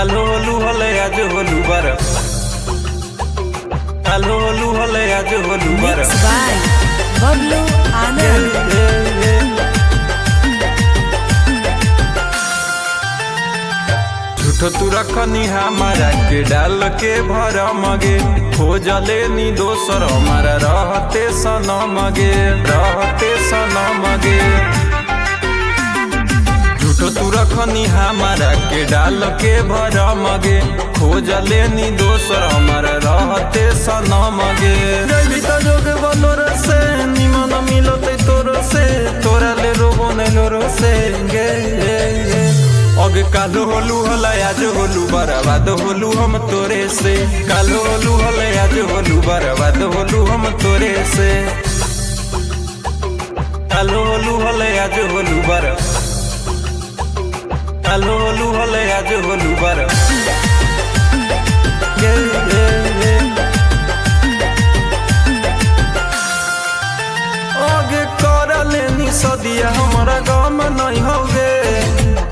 কালো হলু হলে আজ হলু বার, কালো হলু হলে আজ হলু বার। Mixed by Bablu Anand. झूठो तू रखनी हमारा के डाल के भर मगे, खोजले नी दोसर हमारा रहते सनम गे, रहते सनम गे। झूठो तू रखनी हमारा के डाल के भर मगे, खोजले नी दोसर हमारा रहते सनम गे। जैबी तो जोग बोलोर से निमन मिलते तोर से, तोरा ले रोबो ने लोर से गे। अगे कालो होलू हला आज होलू बर्बाद होलू हम तोरे से, कालो होलू हला आज होलू बर्बाद होलू हम तोरे से। कालो होलू हला आज होलू बर, कालो होलू हला आज होलू बर। अगे करले नी सदिया हमारा गम नहीं होगे,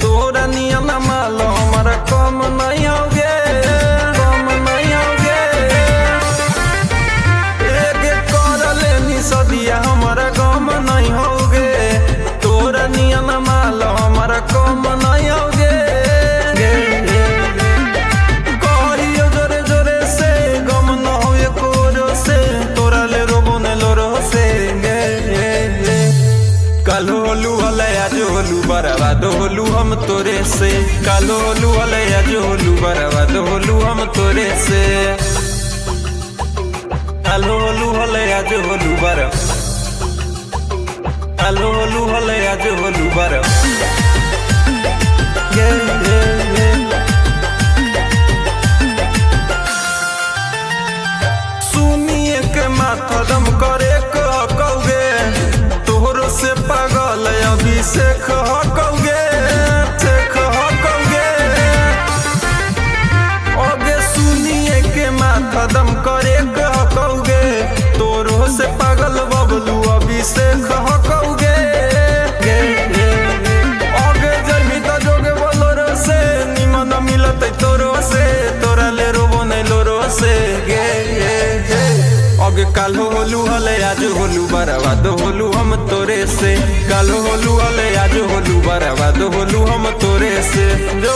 तोरा नियम माल हमारा कम नहीं होगे, कम नहीं होगे। एगे करले नी सदिया हमारा गम नहीं होगे, तोरा नियम माल हमारा कम नहीं होगे। कहियो जोरे जोरे से गम न होए कोरो से, तोरा ले रोबो ने लोरो से। कालो होलू हले आज होलू बर्बाद होलू हम तोरे से, कालो होलू हले आज होलू बर्बाद होलू हम तोरे से। कालो होलू हले आज होलू बर, कालो होलू हले आज होलू बर। सुनिए के माथा दम करे कहोगे, तोहरो से पागल अभिषेक हकोगे, शेख हकोगे। अगे सुनिए के माथा दम करे कहोगे, तोरो से पागल बबलू अभिषेक हकोगे। अगे जमी तो जोगे बोलोरो से निमन मिलते तोरो से, तोरा ले रोबो ने लोरो से गे। अगे कालो होलू हले आज होलू बर्बाद होलू हम तोरे से, कालो होलू हले आज होलू बर्बाद होलू हम तोरे से। जो